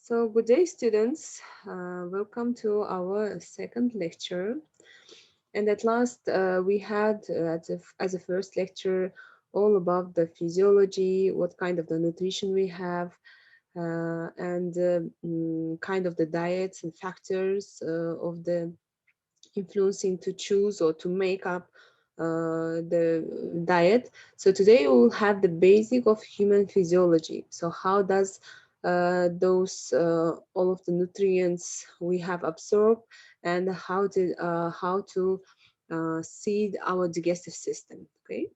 So good day, students. Welcome to our second lecture. And at last, we had as a first lecture all about the physiology, what kind of the nutrition we have, and kind of the diets and factors of the influencing to choose or to make up the diet. So today we will have the basic of human physiology. So how does those all of the nutrients we have absorbed and how to seed our digestive system. Okay.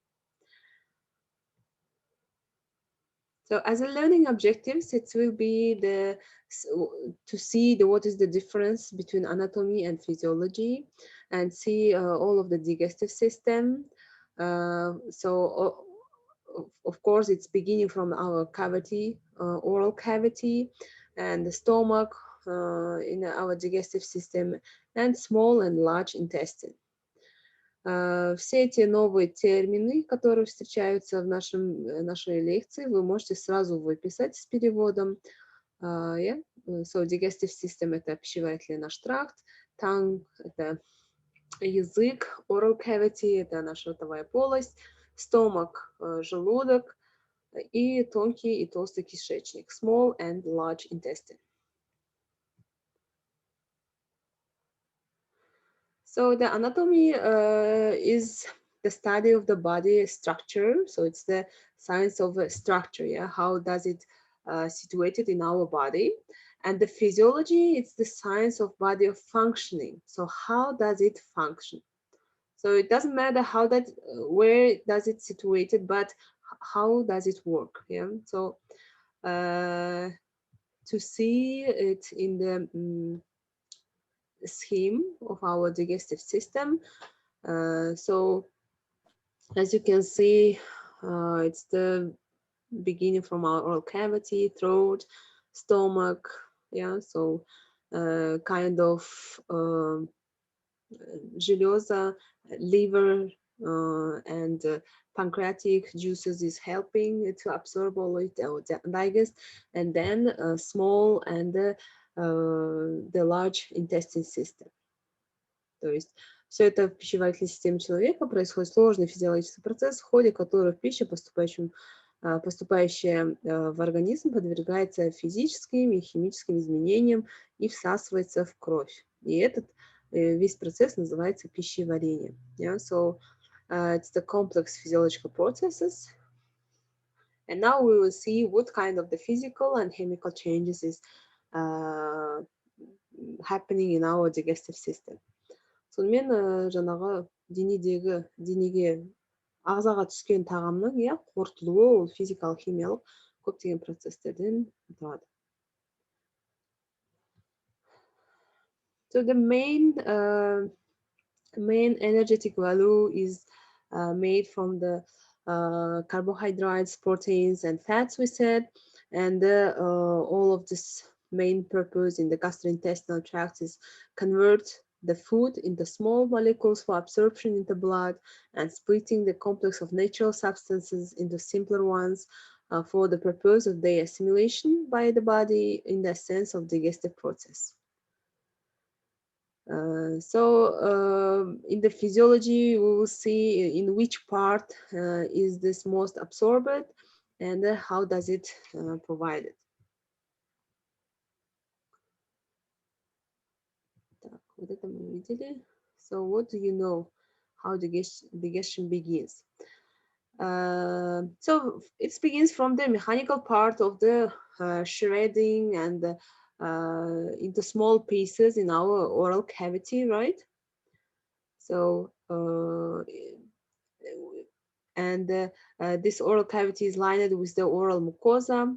So as a learning objectives, it will be to see what is the difference between anatomy and physiology, and see all of the digestive system. Of course, it's beginning from our cavity, oral cavity, and the stomach in our digestive system, and small and large intestine. Все эти новые термины, которые встречаются в нашей лекции, вы можете сразу выписать с переводом. Yeah? So, digestive system – это пищеварительный наш тракт, tongue – это язык, oral cavity – это наша ротовая полость, stomach – желудок, и тонкий и толстый кишечник, small and large intestine. So the anatomy is the study of the body structure. So it's the science of structure. Yeah, how does it situated in our body? And the physiology, it's the science of body of functioning. So how does it function? So it doesn't matter how that where does it situated, but how does it work? Yeah. So to see it in the scheme of our digestive system. So as you can see, it's the beginning from our oral cavity, throat, stomach, yeah, so kind of железа, liver, and pancreatic juices is helping to absorb all it or digest, and then small and the large intestine system. То есть все это в пищеварительной системе человека происходит сложный физиологический процесс, в ходе которого пища, поступающая в организм, подвергается физическим и химическим изменениям и всасывается в кровь. И этот весь процесс называется пищеварение. Yeah? So it's the complex physiological processes. And now we will see what kind of the physical and chemical changes is happening in our digestive system. сонымен жаңағы денеге ағзаға түскен тағамның қорытылуы ол физикалық химиялық көптеген процестерден тұрады. So the main energetic value is made from the carbohydrates, proteins, and fats, we said, and all of this main purpose in the gastrointestinal tract is convert the food into small molecules for absorption in the blood and splitting the complex of natural substances into simpler ones for the purpose of their assimilation by the body in the sense of digestive process. In the physiology, we will see in which part is this most absorbed and how does it provide it. Вот это мы видели. So what do you know how digestion begins? So it begins from the mechanical part of the shredding and into small pieces in our oral cavity, right? So this oral cavity is lined with the oral mucosa.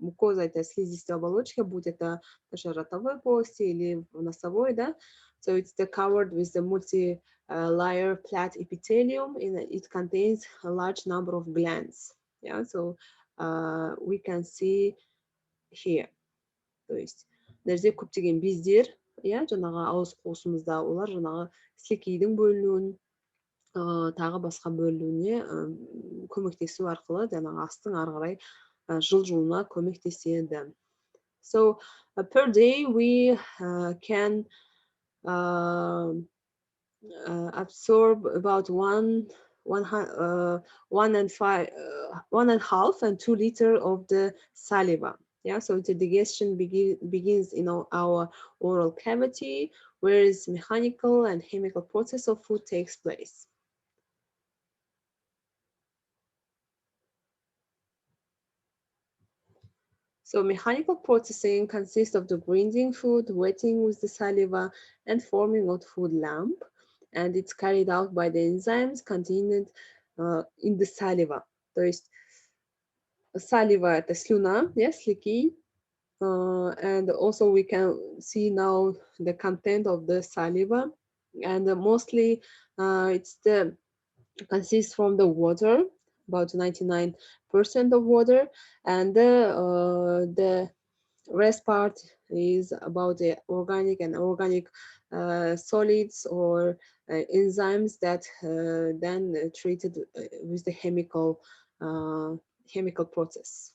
Мукоза – это слизистая оболочка, будь это наша ротовой полости или носовой, да. So it's covered with the multi-layer flat epithelium, and it contains a large number of glands. Yeah, so we can see here. То есть жерде көптеген бездер, иә, жаңағы ауыз қуысымызда олар жаңағы сілекейдің бөлінуін, тағы басқа бөлінуіне көмектесу арқылы жаңағы астың ары қарай жылжуына көмектеседі. So per day we can um absorb about one hu- uh, 1.5 and 2 liter of the saliva. Yeah, so the digestion begins in our oral cavity, whereas mechanical and chemical process of food takes place. So mechanical processing consists of the grinding food, wetting with the saliva, and forming of food lump, and it's carried out by the enzymes contained in the saliva. То есть saliva это слюна, yeah, слики, and also we can see now the content of the saliva, and mostly it's the consists from the water, about 99% of water, and the rest part is about the organic and organic solids or enzymes that then treated with the uh, chemical process.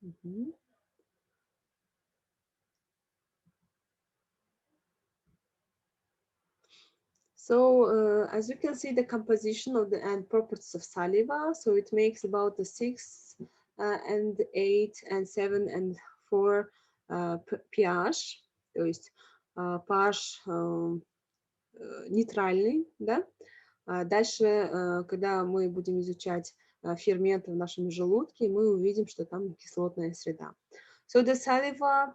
Mhm. So as you can see, the composition of the and properties of saliva. So it makes about the 6 and 8 and 7 and 4 pH, то есть pH нейтральный, да. Дальше, когда мы будем изучать ферменты в нашем желудке, мы увидим, что там кислотная среда. So the saliva,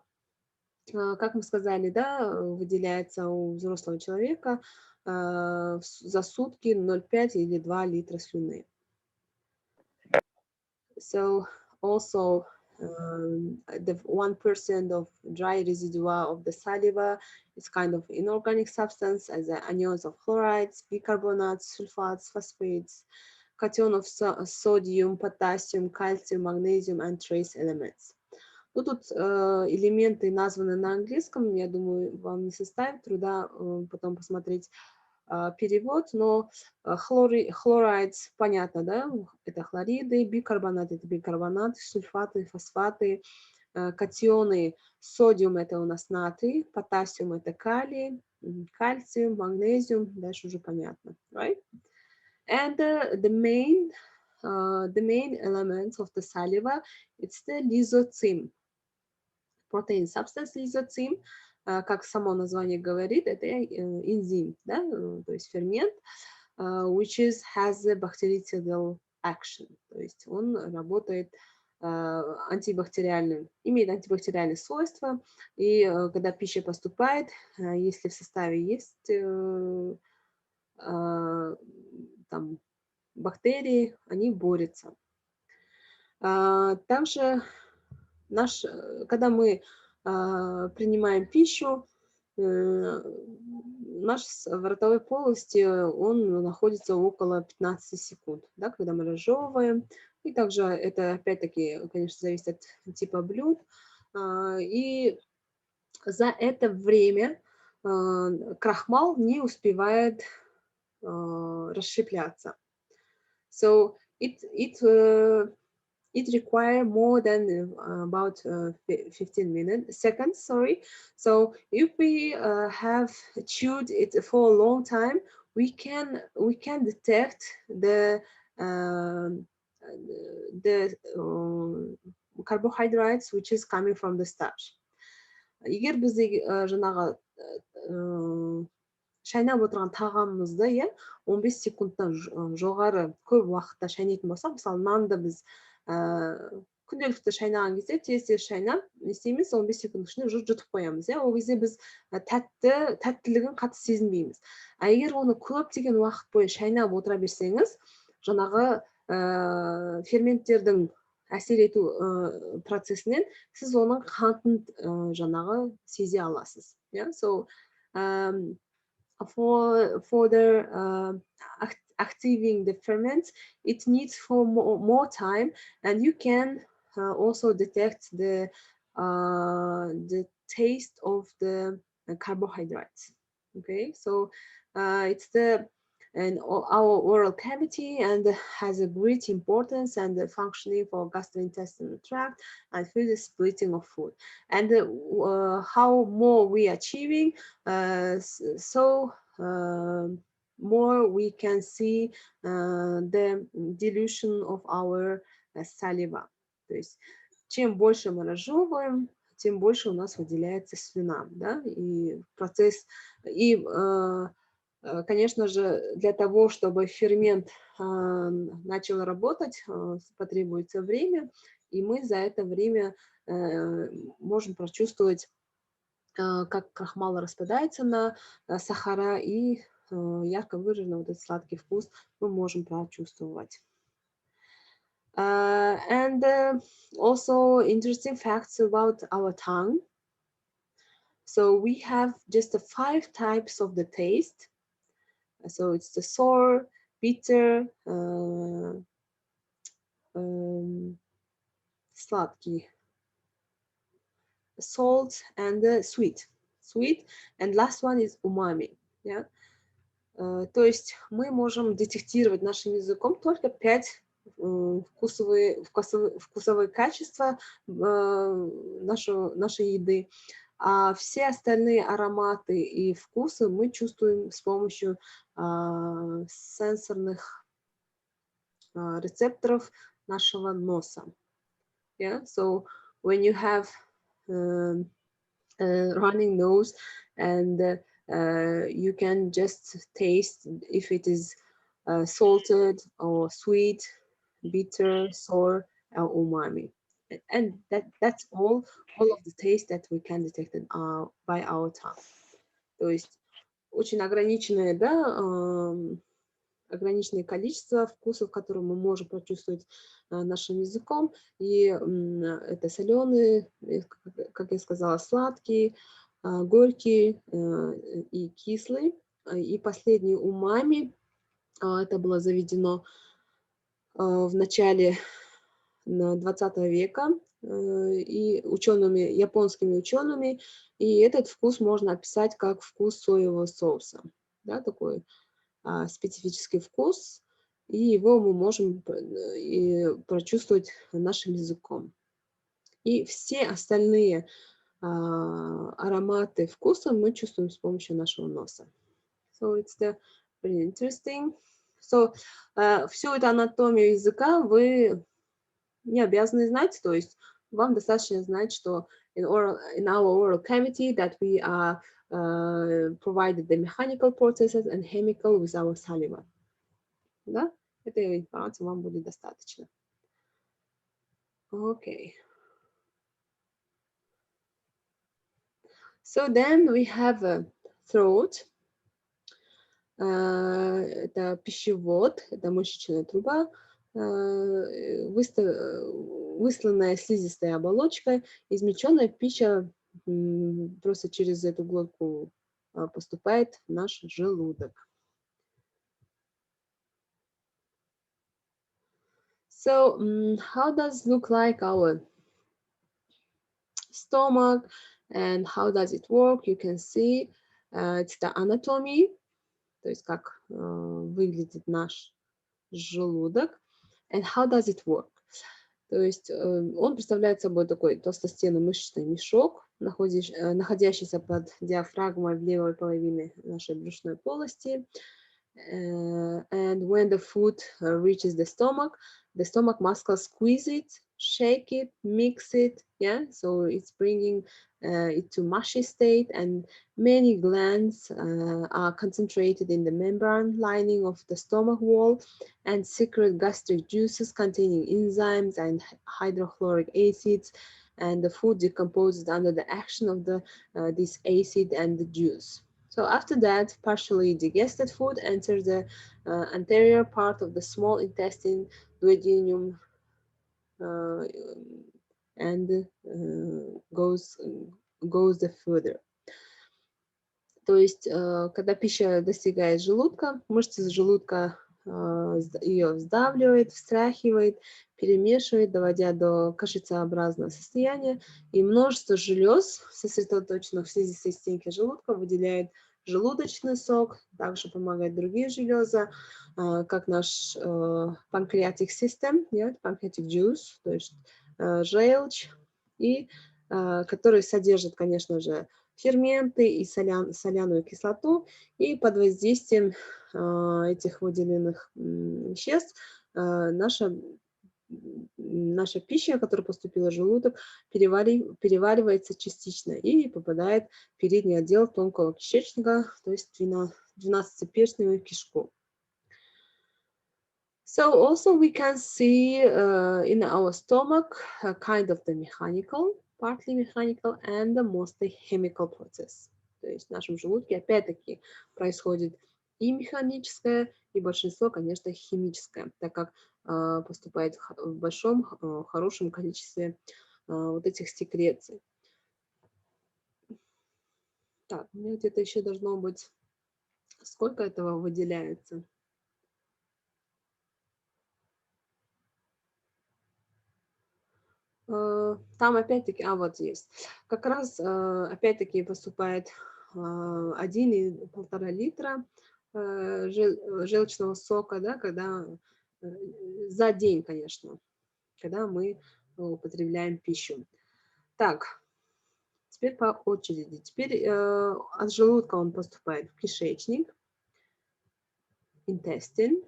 как мы сказали, да, выделяется у взрослого человека за сутки 0,5 или 2 литра слюны. So also the 1% of dry residua of the saliva is kind of inorganic substance as the anions of chlorides, bicarbonates, sulfates, phosphates, cation of sodium, potassium, calcium, magnesium, and trace elements. Ну, тут элементы названы на английском, я думаю, вам не составит труда потом посмотреть перевод, но хлорид, понятно, да, это хлориды, бикарбонат, это бикарбонаты, сульфаты, фосфаты, катионы, содиум это у нас натрий, потассиум это калий, кальциум, магнезиум, дальше уже понятно, right? And the main elements of the saliva, it's the lysozyme, protein substance lysozyme, как само название говорит, это энзим, да, то есть фермент, which has a bactericidal action, то есть он работает антибактериальным, имеет антибактериальные свойства, и когда пища поступает, если в составе есть там бактерии, они борются. Также когда мы принимаем пищу, наш в ротовой полости, он находится около 15 секунд, да, когда мы разжевываем. И также это, опять-таки, конечно, зависит от типа блюд. И за это время крахмал не успевает расщепляться. So it requires more than about 15 seconds, sorry. So if we have chewed it for a long time, we can detect the carbohydrates which is coming from the starch. Егер біз жаңағы шайнап отырған тағамымызды, иә, 15 секундтан жоғары көп уақытта шайнайтын болсақ, мысалы нанды біз күнделікті шайнаған кезде тез шайнап, не істейміз, 15 секунд ішінде жұтып қоямыз, иә, ол кезде біз тәттілігін қатты сезінбейміз. Егер оны көптеген уақыт бойы шайнап отыра берсеңіз, жаңағы ферменттердің әсер ету процесінен сіз оның қантын жаңағы сезе аласыз. Yeah? So for the activating the ferments, it needs for more time, and you can also detect the taste of the carbohydrates. Okay, so it's the and our oral cavity, and has a great importance and functioning for gastrointestinal tract and through the splitting of food. And how more we achieving, so more we can see the dilution of our saliva. То есть чем больше мы разжевываем, тем больше у нас выделяется слюна, да, и процесс, и, конечно же, для того, чтобы фермент начал работать, потребуется время, и мы за это время можем прочувствовать, как крахмал распадается на сахара, и ярко выраженный вот этот сладкий вкус мы можем прочувствовать. And also interesting facts about our tongue. So we have just 5 types of the taste. So it's the sour, bitter, sladký, salt, and sweet. Sweet, and last one is umami. Yeah? То есть мы можем детектировать нашим языком только 5 вкусовые качества нашей еды, а все остальные ароматы и вкусы мы чувствуем с помощью сенсорных рецепторов нашего носа. Yeah? So when you have running nose, and you can just taste if it is salted or sweet, bitter, sour, or umami, and that's all of the taste that we can detect by our tongue. То есть очень ограниченное, да, ограниченное количество вкусов, которые мы можем прочувствовать нашим языком, и это соленые, как я сказала, сладкие, горький и кислый. И последний умами, это было заведено в начале 20 века и японскими учеными, и этот вкус можно описать как вкус соевого соуса, да, такой специфический вкус, и его мы можем прочувствовать нашим языком. И все остальные ароматы вкуса мы чувствуем с помощью нашего носа. So it's very interesting. So всю эту анатомию языка вы не обязаны знать, то есть вам достаточно знать, что in our oral cavity that we are provided the mechanical processes and chemical with our saliva. Да? Этой информации вам будет достаточно. Okay. So then we have a throat. Это пищевод, это мышечная труба, высланная слизистой оболочкой, измельченная пища просто через эту глотку поступает в наш желудок. So, how does it look like our stomach, and how does it work? You can see it's the anatomy, то есть как выглядит наш желудок, and how does it work? То есть он представляет собой такой толстостенный мышечный мешок, находящийся под диафрагмой в левой половине нашей брюшной полости. And when the food reaches the stomach muscles squeeze it, shake it, mix it, yeah, so it's bringing it to mushy state, and many glands are concentrated in the membrane lining of the stomach wall and secrete gastric juices containing enzymes and hydrochloric acids, and the food decomposes under the action of this acid and the juice. So after that, partially digested food enters the anterior part of the small intestine, duodenum, and goes further. То есть, когда пища достигает желудка, мышцы желудка ее сдавливает, встряхивает, перемешивает, доводя до кашицеобразного состояния, и множество желез, сосредоточенных в слизистой стенке желудка, выделяет желудочный сок, также помогают другие железы, как наш pancreatic system, pancreatic juice, то есть желчь, и который содержит, конечно же, ферменты и соляную кислоту, и под воздействием этих выделенных веществ наша пища, которая поступила в желудок, переваривается частично и попадает в передний отдел тонкого кишечника, то есть 12-перстную кишку. So also we can see in our stomach kind of the mechanical, partly mechanical and the mostly chemical process. То есть в нашем желудке опять-таки происходит и механическое, и большинство, конечно, химическое, так как поступает в большом, хорошем количестве вот этих секреций. Так, у меня где-то еще должно быть, сколько этого выделяется. Там опять-таки, вот есть. Как раз опять-таки поступает 1,5 литра желчного сока, да, когда за день, конечно, когда мы употребляем пищу. Так, теперь по очереди. Теперь от желудка он поступает в кишечник, intestine.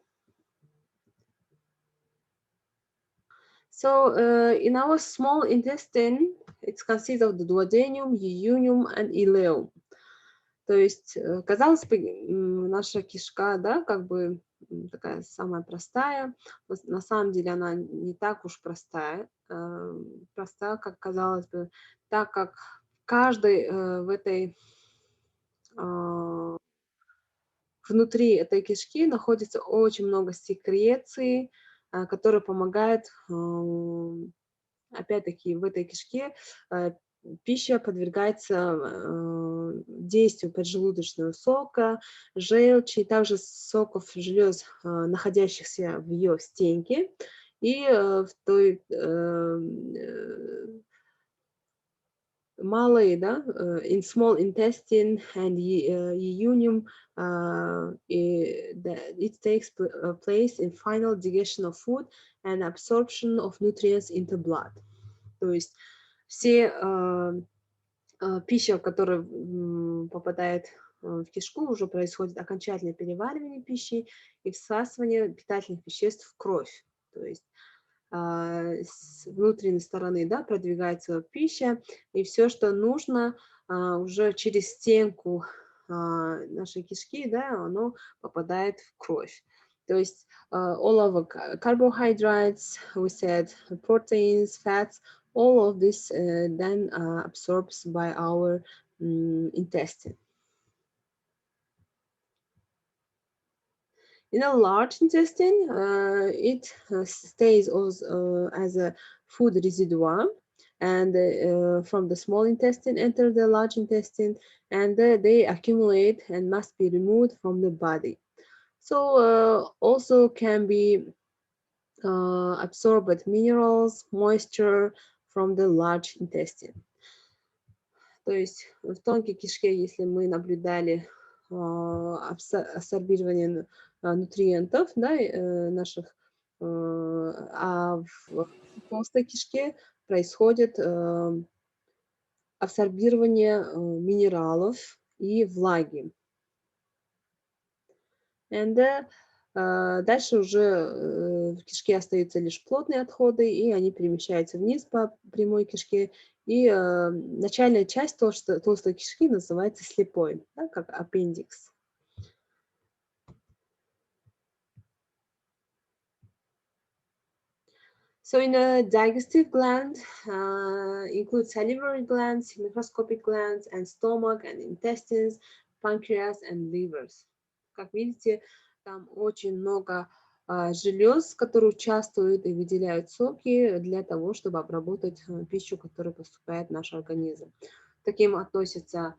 So in our small intestine, it consists of the duodenum, jejunum and ileum. То есть, казалось бы, наша кишка, да, как бы такая самая простая. На самом деле она не так уж простая, как казалось бы, так как каждый в этой внутри этой кишки находится очень много секреций, которые помогают, опять-таки, в этой кишке пища подвергается действию поджелудочного сока, желчи, также соков желез, находящихся в ее стенке, и в той малые, да, in small intestine and jejunum, it takes place in final digestion of food and absorption of nutrients into blood. То есть все пища, которая попадает в кишку, уже происходит окончательное переваривание пищи и всасывание питательных веществ в кровь. То есть с внутренней стороны, да, продвигается пища, и все, что нужно, уже через стенку нашей кишки, да, оно попадает в кровь. То есть all of the carbohydrates, we said proteins, fats, all of this then absorbs by our intestine. In a large intestine, it stays as a food residue, and from the small intestine enter the large intestine, and they accumulate and must be removed from the body. So also can be absorbed minerals, moisture from the large intestine. То есть в тонкой кишке, если мы наблюдали абсорбирование нутриентов, да, наших, а в толстой кишке происходит абсорбирование минералов и влаги. And дальше уже в кишке остаются лишь плотные отходы, и они перемещаются вниз по прямой кишке. И начальная часть толстой кишки называется слепой, да, как аппендикс. So in the digestive gland include salivary glands, microscopic glands, and stomach, and intestines, pancreas, and livers. Как видите, там очень много желез, которые участвуют и выделяют соки для того, чтобы обработать пищу, которая поступает в наш организм. К таким относятся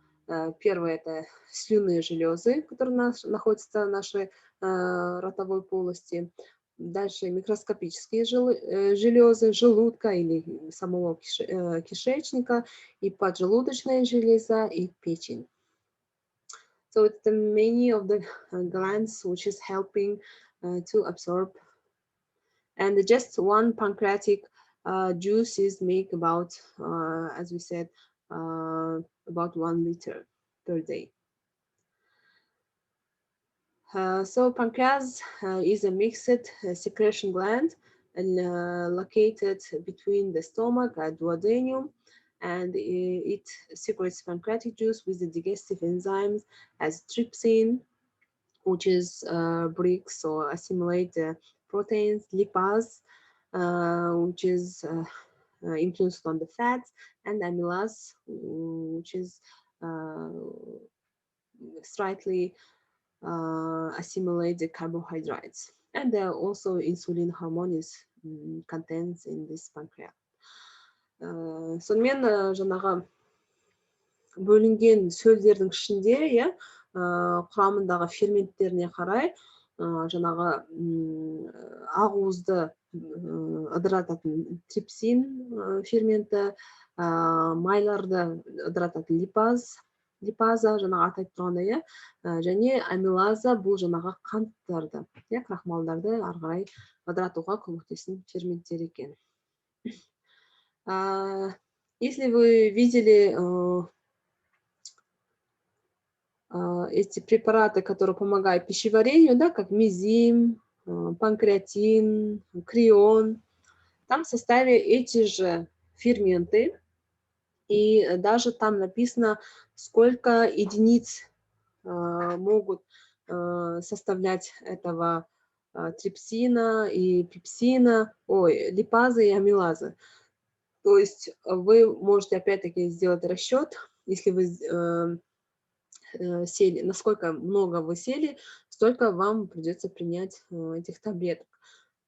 первое — это слюнные железы, которые находятся в нашей ротовой полости. Дальше микроскопические железы желудка или самого кишечника, и поджелудочная железа, и печень. So it's the many of the glands which is helping to absorb, and just one pancreatic juice is make about, as we said, uh, about 1 liter per day. So pancreas is a mixed secretion gland located between the stomach and duodenum, and it secretes pancreatic juice with the digestive enzymes as trypsin, which is breaks or assimilate proteins, lipase, which is influenced on the fats, and amylase, which is uh, slightly assimilate the carbohydrates. And also insulin hormone is contains in this pancreas. Сонымен жаңағы бөлінген сөлдердің ішінде, иә, құрамындағы ферменттеріне қарай жаңағы ақуызды ыдырататын трипсин ферменті, майларды ыдырататын липаза, жаңағы аты айтып тұрғандай, иә, және амилаза, бұл жаңағы қанттарды, иә, крахмалдарды ары қарай ыдыратуға көмектесетін ферменттер екен. Если вы видели эти препараты, которые помогают пищеварению, да, как мизим, панкреатин, крион, там в составе эти же ферменты, и даже там написано, сколько единиц могут составлять этого трипсина и пепсина, липазы и амилазы. То есть вы можете опять-таки сделать расчет, если вы сели, насколько много вы сели, столько вам придется принять этих таблеток.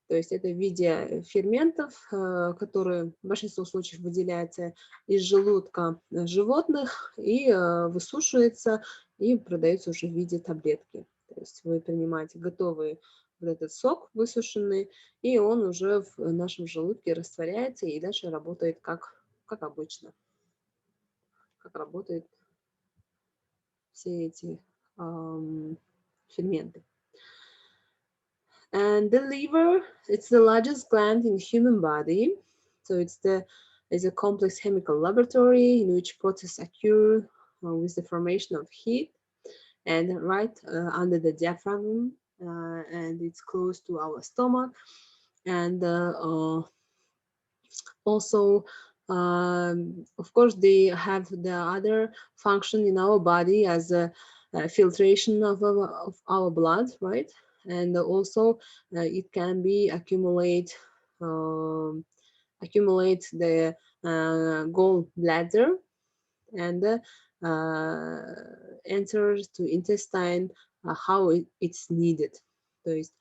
То есть это в виде ферментов, которые в большинстве случаев выделяются из желудка животных и высушивается и продается уже в виде таблетки. То есть вы принимаете готовый вот этот сок высушенный, и он уже в нашем желудке растворяется и дальше работает как обычно, как работают все эти ферменты. And the liver, it's the largest gland in the human body. So it's a complex chemical laboratory in which processes occur with the formation of heat, and right under the diaphragm, and it's close to our stomach. And also, of course, they have the other function in our body as a filtration of our blood, right? And also it can be accumulate the gallbladder and enters to intestine how it's needed. То есть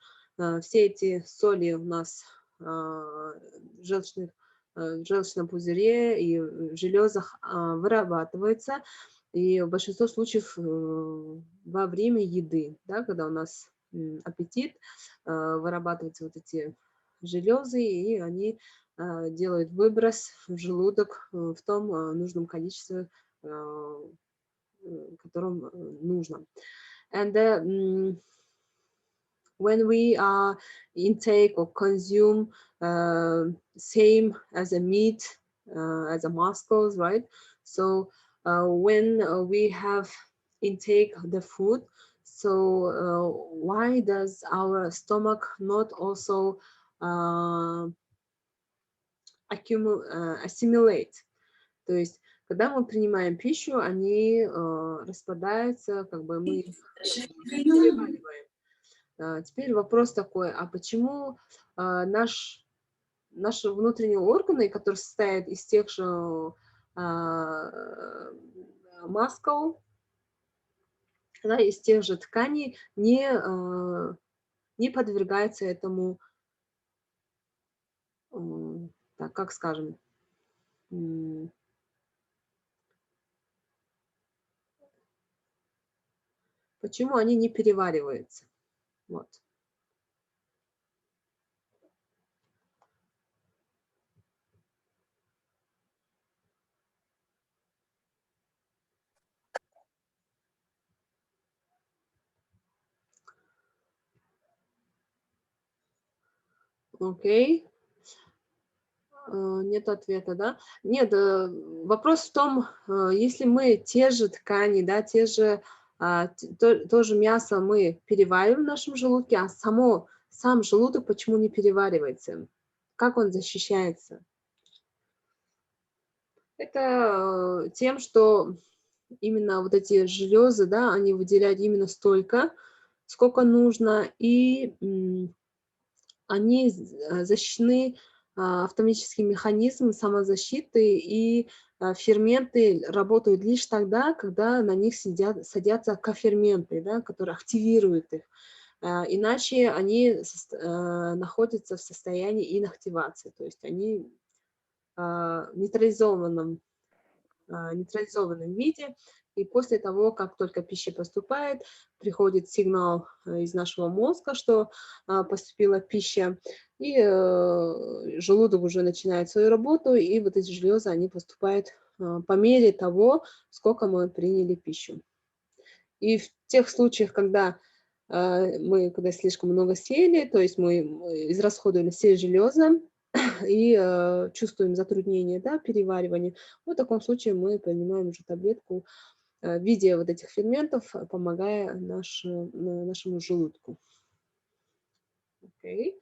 все эти соли у нас в желчном пузыре и в железах вырабатывается, и в большинстве случаев во время еды, да, когда у нас аппетит, вырабатываются вот эти железы, и они делают выброс в желудок в том нужном количестве, котором нужно. And when we intake or consume same as a meat, as a muscles, right? So when we have intake the food, so why does our stomach not also assimilate? То есть, когда мы принимаем пищу, они распадаются, как бы мы их перевариваем. Теперь вопрос такой, а почему наши внутренние органы, которые состоят из тех же muscle, да, из тех же тканей, не подвергаются этому, так, как скажем, почему они не перевариваются? Вот. Окей. Нет ответа, да? Нет, вопрос в том, если мы те же ткани, да, то же мясо мы перевариваем в нашем желудке, а сам желудок почему не переваривается? Как он защищается? Это тем, что именно вот эти железы, да, они выделяют именно столько, сколько нужно, и они защищены автоматическим механизмом самозащиты, и ферменты работают лишь тогда, когда на них садятся коферменты, да, которые активируют их. Иначе они находятся в состоянии инактивации, то есть они в нейтрализованном виде, и после того, как только пища поступает, приходит сигнал из нашего мозга, что поступила пища, и желудок уже начинает свою работу, и вот эти железы, они поступают по мере того, сколько мы приняли пищу. И в тех случаях, когда мы слишком много съели, то есть мы израсходовали все железы, и чувствуем затруднение, да, переваривания, в таком случае мы принимаем уже таблетку в виде вот этих ферментов, помогая нашему желудку. Okay.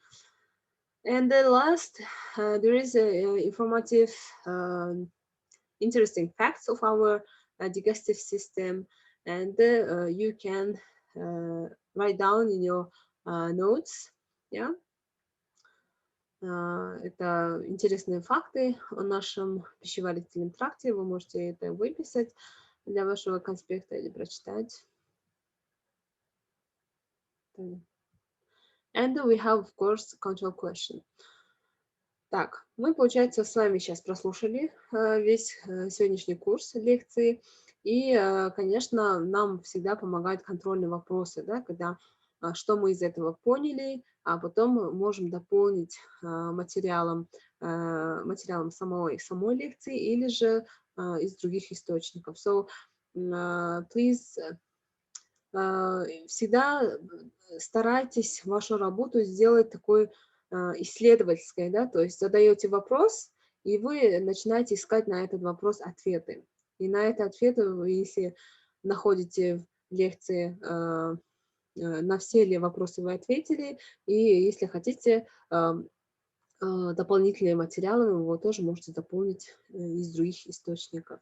And the last, there is informative, interesting facts of our digestive system, and you can write down in your notes, yeah. Это интересные факты о нашем пищеварительном тракте. Вы можете это выписать для вашего конспекта или прочитать. And we have, of course, control question. Так, мы, получается, с вами сейчас прослушали весь сегодняшний курс лекции. И, конечно, нам всегда помогают контрольные вопросы, да, когда что мы из этого поняли, а потом мы можем дополнить материалом самой лекции или же из других источников. So, please, всегда старайтесь вашу работу сделать такой исследовательской, да, то есть задаете вопрос, и вы начинаете искать на этот вопрос ответы. И на эти ответы вы, если находите в лекции, на все ли вопросы вы ответили, и если хотите дополнительные материалы, вы его тоже можете дополнить из других источников.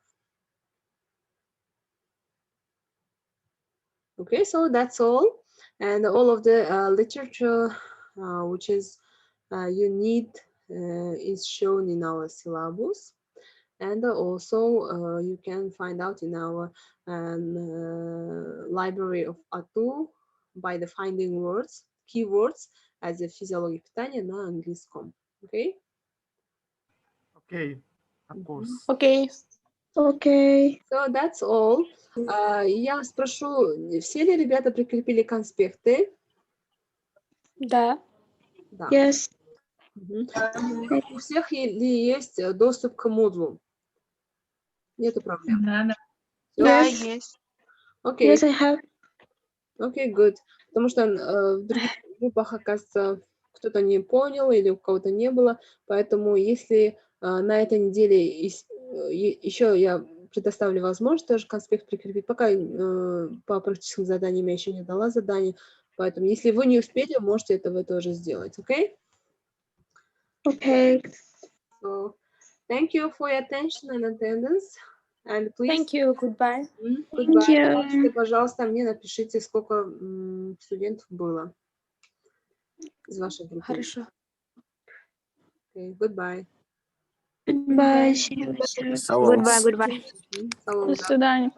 Okay, so that's all, and all of the literature which is you need is shown in our syllabus, and also you can find out in our library of ATU by the finding words, keywords as a физиология питания на английском. Okay? Okay, of course. Okay. Okay. So that's all. Я спрошу, все ли ребята прикрепили конспекты? Да. Да. Yes. У всех ли есть доступ к Moodle? Нету проблем. Yes. есть. Окей, Yes, I have. окей, good. Потому что в других группах, оказывается, кто-то не понял или у кого-то не было. Поэтому если на этой неделе еще я предоставлю возможность тоже конспект прикрепить, пока по практическим заданиям я еще не дала задание. Поэтому если вы не успели, можете этого тоже сделать. Окей? Okay. So, thank you for your attention and attendance. And please, Thank you. Goodbye. goodbye. you. Можете, пожалуйста, мне напишите, сколько студентов было из вашей группы. Хорошо. Okay, goodbye. Goodbye. See you soon. Goodbye. Goodbye. Салом. До свидания.